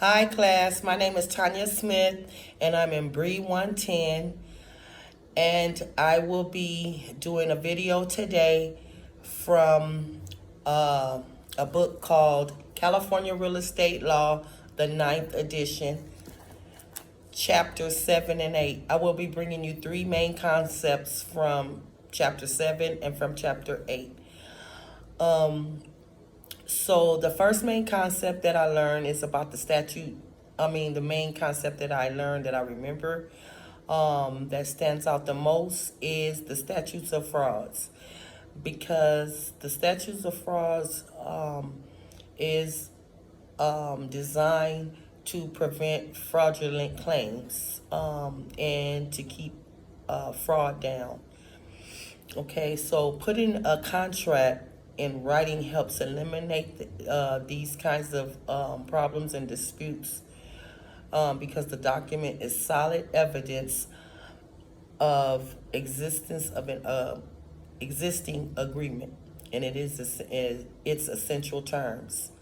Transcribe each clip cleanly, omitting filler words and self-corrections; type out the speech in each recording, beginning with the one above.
Hi, class. My name is Tanya Smith, and I'm in Bree 110. And I will be doing a video today from a book called California Real Estate Law, the ninth edition, chapter 7 and 8. I will be bringing you three main concepts from chapter 7 and from chapter 8. So the first main concept that I learned is about the statute. The main concept that I learned that I remember that stands out the most is the statutes of frauds, because the statutes of frauds is designed to prevent fraudulent claims and to keep fraud down. Okay, so putting a contract in writing helps eliminate these kinds of problems and disputes because the document is solid evidence of existence of an existing agreement, and its essential terms.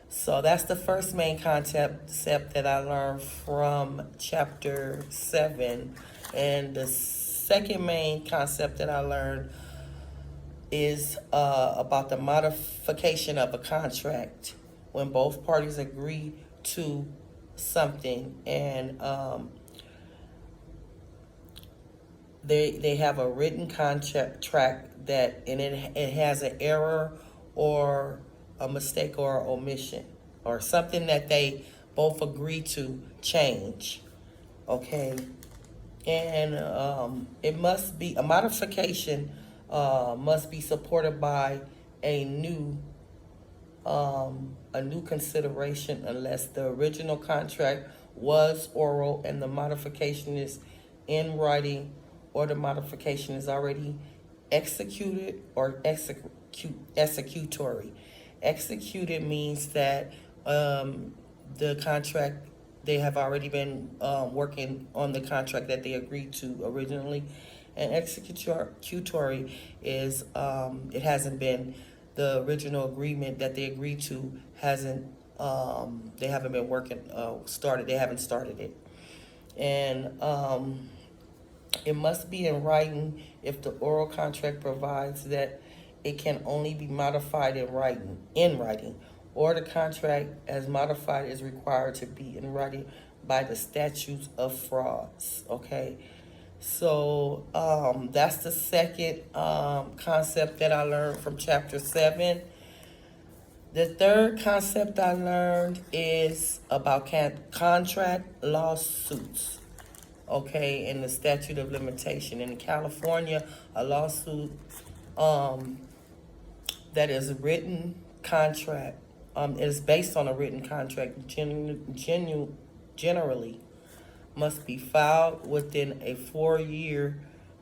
So that's the first main concept that I learned from chapter 7. And the second main concept that I learned is about the modification of a contract when both parties agree to something, and they have a written contract that, and it has an error or a mistake or omission or something that they both agree to change. Okay, and it must be a modification. Must be supported by a new consideration unless the original contract was oral and the modification is in writing, or the modification is already executed or executory. Executed means that the contract, they have already been working on the contract that they agreed to originally, and executory is it hasn't been, the original agreement that they agreed to hasn't, they haven't been working started they haven't started it. And it must be in writing if the oral contract provides that it can only be modified in writing, or the contract as modified is required to be in writing by the statutes of frauds. Okay, so that's the second concept that I learned from chapter 7. The third concept I learned is about contract lawsuits. Okay, and the statute of limitation. In California, a lawsuit that is a written contract, is based on a written contract, generally must be filed within a 4-year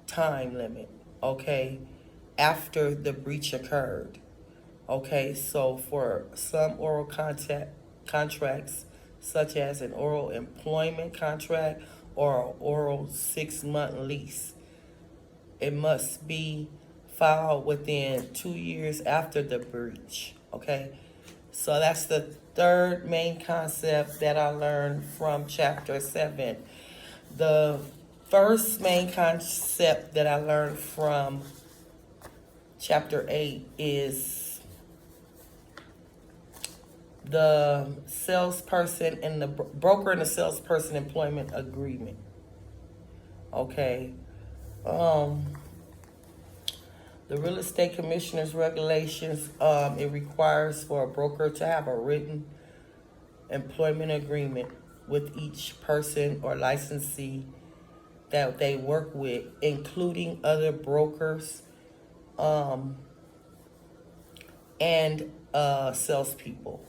time limit, okay, after the breach occurred. Okay, so for some oral contracts, such as an oral employment contract or an oral 6-month lease, it must be filed within 2 years after the breach. Okay, so that's the third main concept that I learned from chapter 7. The first main concept that I learned from chapter 8 is the salesperson and the broker and the salesperson employment agreement. Okay. The real estate commissioner's regulations, it requires for a broker to have a written employment agreement with each person or licensee that they work with, including other brokers and salespeople.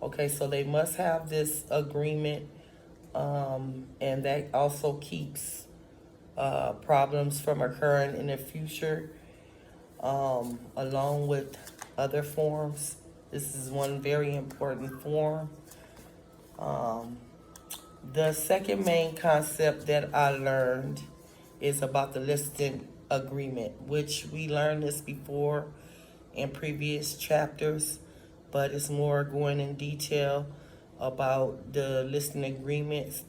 Okay, so they must have this agreement, and that also keeps problems from occurring in the future, along with other forms. This is one very important form. The second main concept that I learned is about the listing agreement, which we learned this before in previous chapters, but it's more going in detail about the listing agreements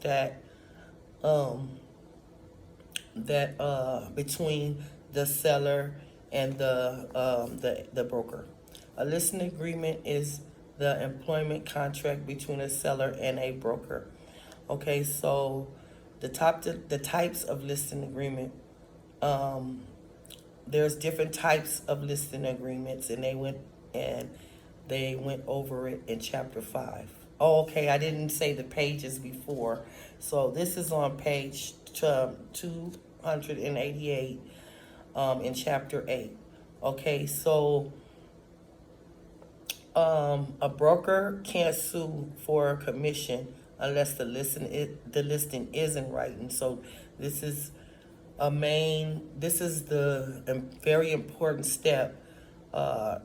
um, that between the seller and the broker. A listing agreement is the employment contract between a seller and a broker. Okay, so the types of listing agreement. Um, there's different types of listing agreements, and they went over it in chapter 5. Oh, okay, I didn't say the pages before. So this is on page 288 in chapter 8. Okay, so a broker can't sue for a commission unless the listing is in writing. So this is this is the very important step to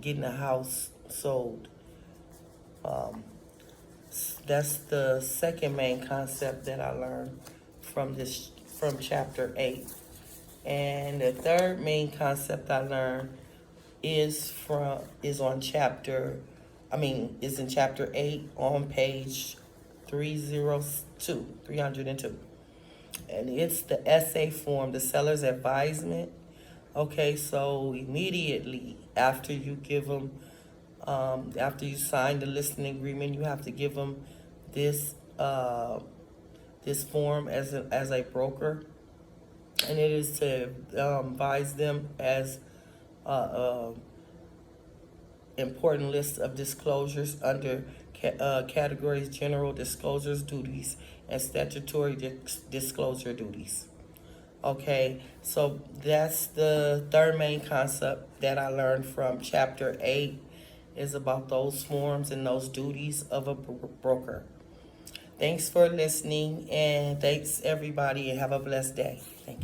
getting a house sold. That's the second main concept that I learned from chapter 8. And the third main concept I learned is on chapter is in chapter 8 on page 302. And it's the essay form, the seller's advisement. Okay, so immediately after you give them, after you sign the listing agreement, you have to give them this this form as a broker, and it is to advise them as important list of disclosures under categories: general disclosures duties and statutory disclosure duties. Okay, so that's the third main concept that I learned from chapter 8, is about those forms and those duties of a broker. Thanks for listening, and thanks everybody, and have a blessed day. Thanks.